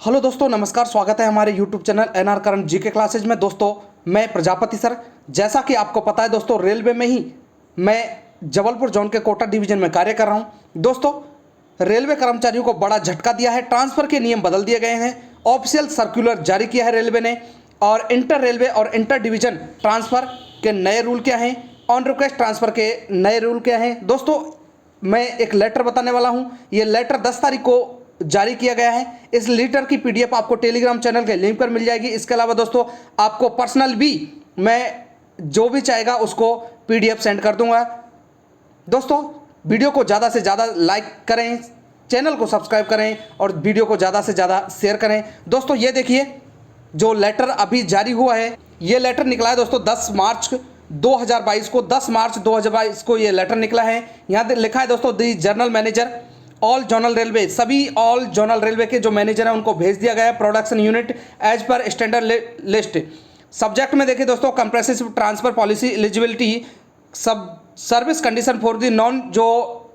Hello दोस्तों, नमस्कार। स्वागत है हमारे यूट्यूब चैनल एनआर करण जीके क्लासेज में। दोस्तों, मैं प्रजापति सर। जैसा कि आपको पता है दोस्तों, रेलवे में ही मैं जबलपुर जोन के कोटा डिवीजन में कार्य कर रहा हूं। दोस्तों, रेलवे कर्मचारियों को बड़ा झटका दिया है। ट्रांसफ़र के नियम बदल दिए गए हैं। ऑफिशियल सर्कुलर जारी किया है रेलवे ने। और इंटर रेलवे और इंटर डिवीजन ट्रांसफ़र के नए रूल क्या हैं, ऑन रिक्वेस्ट ट्रांसफ़र के नए रूल क्या हैं। दोस्तों, मैं एक लेटर बताने वाला हूं। ये लेटर 10 तारीख को जारी किया गया है। इस लेटर की पीडीएफ आपको टेलीग्राम चैनल के लिंक पर मिल जाएगी। इसके अलावा दोस्तों, आपको पर्सनल भी मैं जो भी चाहेगा उसको पीडीएफ सेंड कर दूंगा। दोस्तों, वीडियो को ज़्यादा से ज़्यादा लाइक करें, चैनल को सब्सक्राइब करें और वीडियो को ज़्यादा से ज़्यादा शेयर करें। दोस्तों, ये देखिए जो लेटर अभी जारी हुआ है, ये लेटर निकला है दोस्तों 10 मार्च 2022 को। 10 मार्च 2022 को ये लेटर निकला है। यहाँ लिखा है दोस्तों, the general manager all zonal railway, सभी ऑल जोनल रेलवे के जो मैनेजर हैं उनको भेज दिया गया है production unit as per standard list. Subject में देखिए दोस्तों, कंप्रेसिव ट्रांसफर पॉलिसी एलिजिबिलिटी सब service condition for the non, जो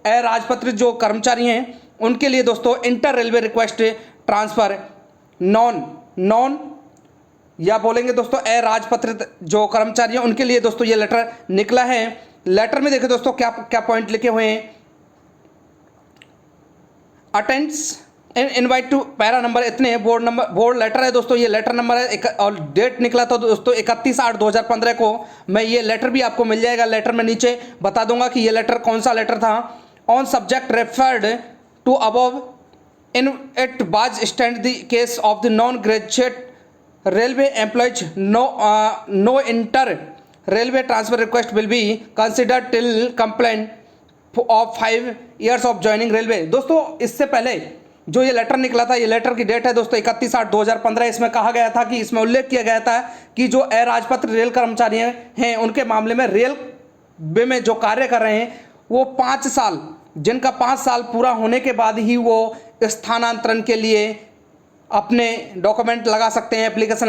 अराजपत्रित जो कर्मचारी हैं उनके लिए दोस्तों inter railway request transfer non या बोलेंगे दोस्तों अराजपत्रित जो कर्मचारी हैं उनके लिए दोस्तों ये लेटर निकला है। लेटर में देखिए दोस्तों क्या क्या पॉइंट लिखे हुए हैं। Attends invite to para number इतने बोर्ड लेटर है दोस्तों। ये लेटर नंबर है और डेट निकला था दोस्तों 31/8/2015 को। मैं ये लेटर भी आपको मिल जाएगा। लेटर में नीचे बता दूंगा कि ये लेटर कौन सा लेटर था। On subject referred to above in it was stand the case of the non graduate railway employees no inter railway transfer request will be considered till complaint of 5 years of joining railway. दोस्तों, इससे पहले जो ये letter निकला था, ये letter की date है दोस्तों 31/8/2015। इसमें कहा गया था कि इसमें उल्लेख किया गया था कि जो अराजपत्र रेल कर्मचारी हैं उनके मामले में रेलवे में जो कार्य कर रहे हैं वो 5 साल, जिनका 5 साल पूरा होने के बाद ही वो स्थानांतरण के लिए अपने डॉक्यूमेंट लगा सकते हैं, एप्लीकेशन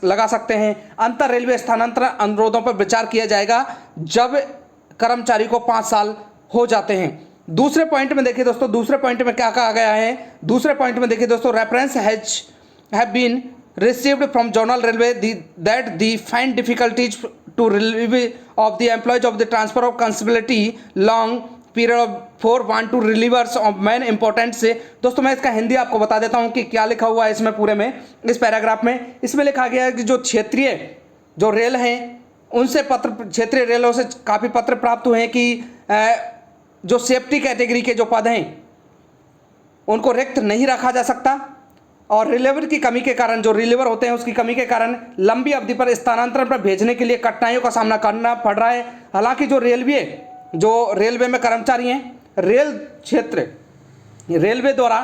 लगा सकते हैं। अंतर रेलवे स्थानांतरण अनुरोधों पर विचार किया जाएगा जब कर्मचारी को 5 साल हो जाते हैं। दूसरे पॉइंट में देखिए दोस्तों, दूसरे पॉइंट में क्या कहा गया है। दूसरे पॉइंट में देखिए दोस्तों, reference have been received from zonal railway that the find difficulties to relieve of the employees of the transfer of sensibility long period of 4 to relievers of man important से। दोस्तों, मैं इसका हिंदी आपको बता देता हूँ कि क्या लिखा हुआ है इसमें पूरे में, इस पैराग्राफ में। इसमें लिखा गया है कि जो क्षेत्रीय जो रेल हैं उनसे पत्र, क्षेत्रीय रेलों से काफ़ी पत्र प्राप्त हुए हैं कि जो सेफ्टी कैटेगरी के जो पद हैं उनको रिक्त नहीं रखा जा सकता और रिलीवर की कमी के कारण, जो रिलीवर होते हैं उसकी कमी के कारण लंबी अवधि पर स्थानांतरण पर भेजने के लिए कठिनाइयों का सामना करना पड़ रहा है। हालांकि जो रेलवे में कर्मचारी हैं, रेल क्षेत्र रेलवे द्वारा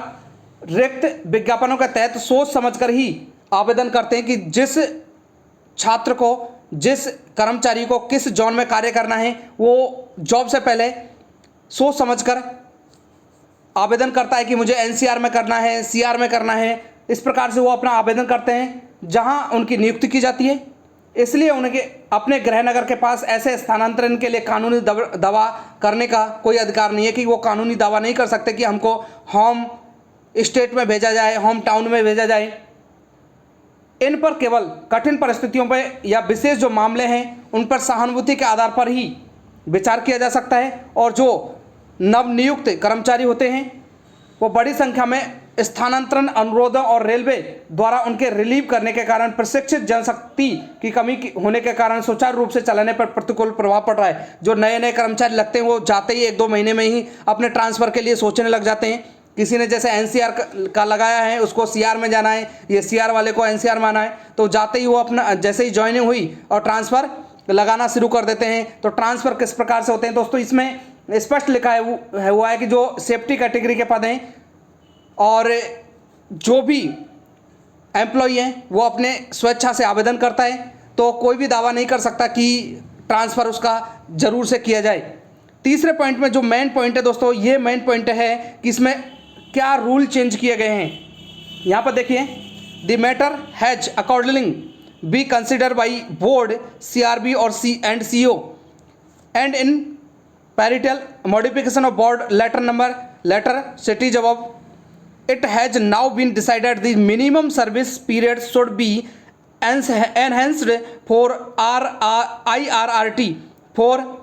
रिक्त विज्ञापनों के तहत सोच समझकर ही आवेदन करते हैं कि जिस छात्र को, जिस कर्मचारी को किस जोन में कार्य करना है वो जॉब से पहले सोच समझकर आवेदन करता है कि मुझे एनसीआर में करना है, सीआर में करना है। इस प्रकार से वो अपना आवेदन करते हैं जहां उनकी नियुक्ति की जाती है। इसलिए उनके अपने गृहनगर के पास ऐसे स्थानांतरण के लिए कानूनी दावा करने का कोई अधिकार नहीं है कि वो कानूनी दावा नहीं कर सकते कि हमको होम स्टेट में भेजा जाए, होम टाउन में भेजा जाए। इन पर केवल कठिन परिस्थितियों पर या विशेष जो मामले हैं उन पर सहानुभूति के आधार पर ही विचार किया जा सकता है। और जो नवनियुक्त कर्मचारी होते हैं वो बड़ी संख्या में स्थानांतरण अनुरोधों और रेलवे द्वारा उनके रिलीव करने के कारण प्रशिक्षित जनशक्ति की कमी होने के कारण सुचारू रूप से चलाने पर प्रतिकूल प्रभाव पड़ रहा है। जो नए नए कर्मचारी लगते हैं वो जाते ही 1-2 महीने में ही अपने ट्रांसफ़र के लिए सोचने लग जाते हैं। किसी ने जैसे एनसीआर का लगाया है, उसको सीआर में जाना है, ये सीआर वाले को एनसीआर में आना है, तो जाते ही वो अपना जैसे ही ज्वाइनिंग हुई और ट्रांसफ़र लगाना शुरू कर देते हैं। तो ट्रांसफ़र किस प्रकार से होते हैं दोस्तों, इसमें स्पष्ट लिखा हुआ है कि जो सेफ्टी कैटेगरी के पद हैं और जो भी एम्प्लॉई हैं वो अपने स्वेच्छा से आवेदन करता है, तो कोई भी दावा नहीं कर सकता कि ट्रांसफ़र उसका ज़रूर से किया जाए। तीसरे पॉइंट में जो मेन पॉइंट है दोस्तों, ये मेन पॉइंट है कि इसमें क्या रूल चेंज किए गए हैं। यहाँ पर देखिए, the matter has according be consider by board, CRB और CEO and in partial modification of board letter cited above it has now been decided the minimum service period should be enhanced for IRRT for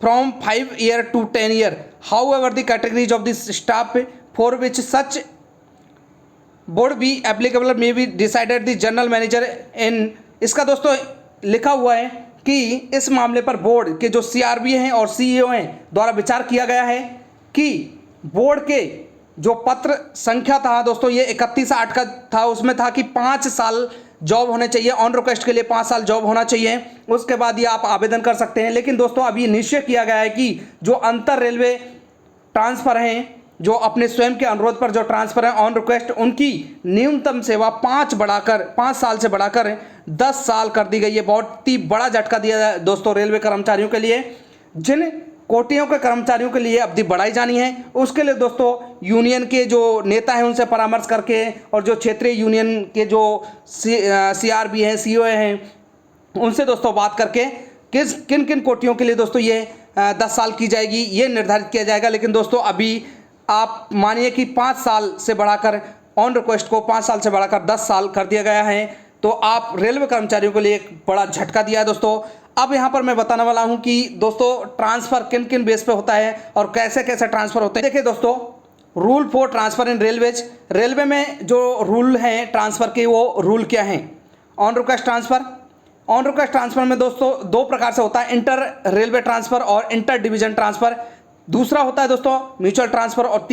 from 5 year to 10 year. However, the categories of this staff for which such would be applicable may be decided the general manager in. इसका दोस्तों लिखा हुआ है कि इस मामले पर board के जो CRB हैं और CEO हैं द्वारा विचार किया गया है कि बोर्ड के जो पत्र संख्या था दोस्तों ये 31/8 का था, उसमें था कि 5 साल जॉब होने चाहिए, ऑन रिक्वेस्ट के लिए 5 साल जॉब होना चाहिए, उसके बाद ये आप आवेदन कर सकते हैं। लेकिन दोस्तों अभी निश्चय किया गया है कि जो अंतर रेलवे ट्रांसफ़र हैं, जो अपने स्वयं के अनुरोध पर जो ट्रांसफ़र हैं ऑन रिक्वेस्ट, उनकी न्यूनतम सेवा 5 साल से बढ़ाकर 10 साल कर दी गई है। बहुत ही बड़ा झटका दिया है दोस्तों रेलवे कर्मचारियों के लिए। जिन कोटियों के कर्मचारियों के लिए अवधि बढ़ाई जानी है, उसके लिए दोस्तों यूनियन के जो नेता हैं उनसे परामर्श करके और जो क्षेत्रीय यूनियन के जो CRB हैं, CO हैं, उनसे दोस्तों बात करके किन किन कोटियों के लिए दोस्तों ये 10 साल की जाएगी ये निर्धारित किया जाएगा। लेकिन दोस्तों अभी आप मानिए कि 5 साल से बढ़ाकर ऑन रिक्वेस्ट को 5 साल से बढ़ाकर 10 साल कर दिया गया है, तो आप रेलवे कर्मचारियों के लिए एक बड़ा झटका दिया है दोस्तों। अब यहाँ पर मैं बताने वाला हूँ कि दोस्तों ट्रांसफ़र किन किन बेस पे होता है और कैसे कैसे ट्रांसफ़र होते हैं। देखिए दोस्तों, rule for transfer in railways, railway में जो रूल हैं ट्रांसफ़र के वो रूल क्या हैं। On request transfer, on request transfer में दोस्तों 2 प्रकार से होता है, इंटर रेलवे ट्रांसफ़र और इंटर डिवीजन ट्रांसफ़र। दूसरा होता है दोस्तों म्यूचुअल ट्रांसफ़र और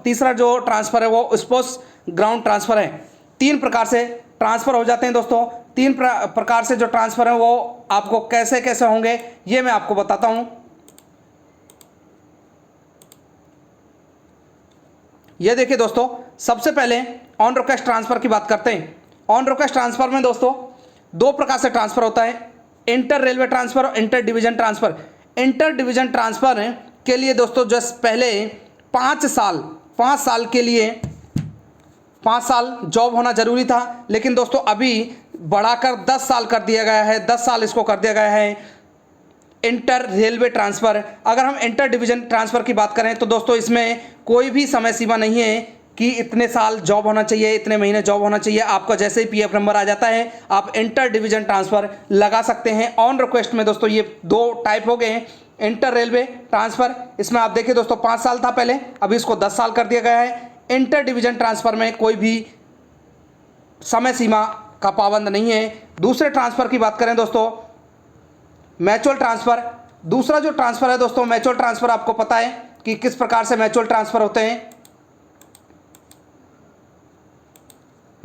तीसरा जो ट्रांसफ़र है वो स्पोर्ट्स ग्राउंड ट्रांसफ़र है। 3 प्रकार से ट्रांसफ़र हो जाते हैं दोस्तों। 3 प्रकार से जो ट्रांसफ़र है वो आपको कैसे कैसे होंगे ये मैं आपको बताता हूं। ये देखिए दोस्तों, सबसे पहले ऑन रिक्वेस्ट ट्रांसफ़र की बात करते हैं। ऑन रिक्वेस्ट ट्रांसफ़र में दोस्तों 2 प्रकार से ट्रांसफ़र होता है, इंटर रेलवे ट्रांसफ़र और inter division transfer. Inter division transfer के लिए दोस्तों जस्ट पहले 5 साल के लिए 5 साल जॉब होना जरूरी था, लेकिन दोस्तों अभी बढ़ाकर 10 साल कर दिया गया है, 10 साल इसको कर दिया गया है इंटर रेलवे ट्रांसफ़र। अगर हम इंटर डिवीजन ट्रांसफ़र की बात करें तो दोस्तों इसमें कोई भी समय सीमा नहीं है कि इतने साल जॉब होना चाहिए, इतने महीने जॉब होना चाहिए। आपका जैसे ही PF नंबर आ जाता है आप इंटर डिवीजन ट्रांसफ़र लगा सकते हैं। ऑन रिक्वेस्ट में दोस्तों ये 2 टाइप हो गए हैं, इंटर रेलवे ट्रांसफ़र, इसमें आप देखिए दोस्तों 5 साल था पहले, अभी इसको 10 साल कर दिया गया है। इंटर डिवीजन ट्रांसफ़र में कोई भी समय सीमा का पाबंद नहीं है। दूसरे ट्रांसफ़र की बात करें दोस्तों, म्यूचुअल ट्रांसफ़र। दूसरा जो ट्रांसफ़र है दोस्तों म्यूचुअल ट्रांसफ़र, आपको पता है कि किस प्रकार से म्यूचुअल ट्रांसफ़र होते हैं।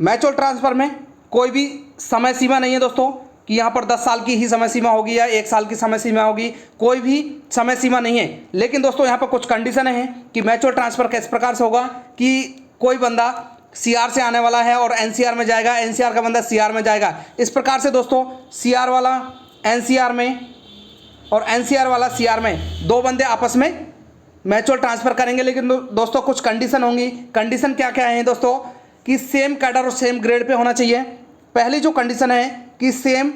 म्यूचुअल ट्रांसफ़र में कोई भी समय सीमा नहीं है दोस्तों कि यहाँ पर 10 साल की ही समय सीमा होगी या 1 साल की समय सीमा होगी, कोई भी समय सीमा नहीं है। लेकिन दोस्तों यहाँ पर कुछ कंडीशन है कि म्यूचुअल ट्रांसफ़र किस प्रकार से होगा कि कोई बंदा CR से आने वाला है और NCR में जाएगा, NCR का बंदा CR में जाएगा। इस प्रकार से दोस्तों CR वाला NCR में और NCR वाला CR में 2 बंदे आपस में म्यूचुअल ट्रांसफ़र करेंगे। लेकिन दोस्तों कुछ कंडीशन होंगी। कंडीशन क्या क्या है दोस्तों कि सेम कैडर और सेम ग्रेड पे होना चाहिए। पहली जो कंडीशन है कि सेम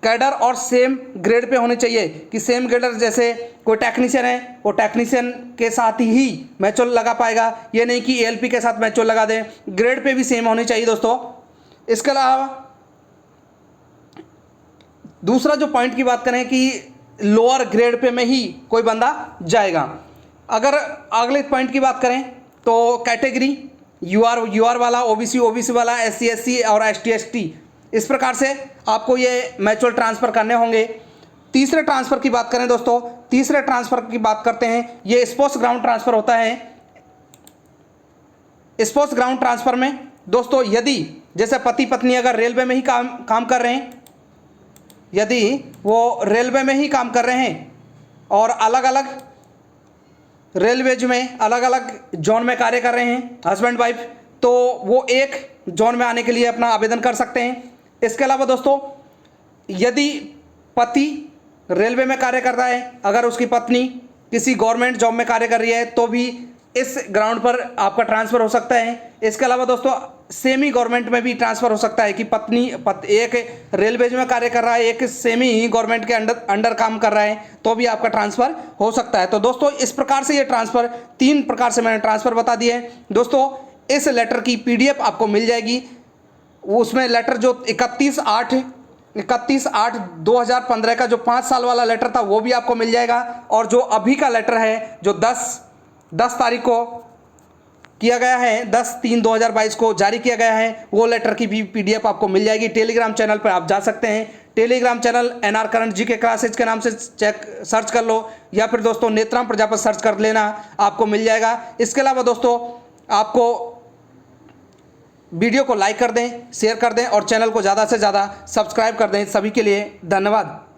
कैडर और सेम ग्रेड पे होने चाहिए, कि सेम ग्रेडर जैसे कोई टेक्नीशियन है वो टेक्नीशियन के साथ ही मैचुअल लगा पाएगा, ये नहीं कि ALP के साथ मैचुअल लगा दें। ग्रेड पे भी सेम होनी चाहिए दोस्तों। इसके अलावा दूसरा जो पॉइंट की बात करें कि लोअर ग्रेड पे में ही कोई बंदा जाएगा। अगर अगले पॉइंट की बात करें तो कैटेगरी UR वाला, OBC वाला, SC SC और ST ST, इस प्रकार से आपको ये म्यूचुअल ट्रांसफ़र करने होंगे। तीसरे ट्रांसफ़र की बात करें दोस्तों, तीसरे ट्रांसफ़र की बात करते हैं, ये स्पोर्ट्स ग्राउंड ट्रांसफ़र होता है। स्पोर्ट्स ग्राउंड ट्रांसफ़र में दोस्तों यदि जैसे पति पत्नी अगर रेलवे में ही काम कर रहे हैं, यदि वो रेलवे में ही काम कर रहे हैं और अलग अलग रेलवेज में अलग अलग जोन में कार्य कर रहे हैं हस्बैंड वाइफ, तो वो एक जोन में आने के लिए अपना आवेदन कर सकते हैं। इसके अलावा दोस्तों यदि पति रेलवे में कार्य कर रहा है, अगर उसकी पत्नी किसी गवर्नमेंट जॉब में कार्य कर रही है तो भी इस ग्राउंड पर आपका ट्रांसफ़र हो सकता है। इसके अलावा दोस्तों सेमी गवर्नमेंट में भी ट्रांसफ़र हो सकता है कि एक रेलवेज में कार्य कर रहा है, एक सेमी गवर्नमेंट के अंडर काम कर रहा है, तो भी आपका ट्रांसफ़र हो सकता है। तो दोस्तों इस प्रकार से ये ट्रांसफ़र 3 प्रकार से मैंने ट्रांसफ़र बता दिए दोस्तों। इस लेटर की PDF आपको मिल जाएगी। उसमें लेटर जो 31/8/2015 का जो 5 साल वाला लेटर था वो भी आपको मिल जाएगा, और जो अभी का लेटर है जो 10 तारीख को किया गया है, 10/3/2022 को जारी किया गया है, वो लेटर की भी PDF आपको मिल जाएगी। टेलीग्राम चैनल पर आप जा सकते हैं, Telegram channel NR current GK classes के नाम से सर्च कर लो, या फिर दोस्तों नेत्राम प्रजापति सर्च कर लेना, आपको मिल जाएगा। इसके अलावा दोस्तों आपको वीडियो को लाइक कर दें, शेयर कर दें और चैनल को ज़्यादा से ज़्यादा सब्सक्राइब कर दें। सभी के लिए धन्यवाद।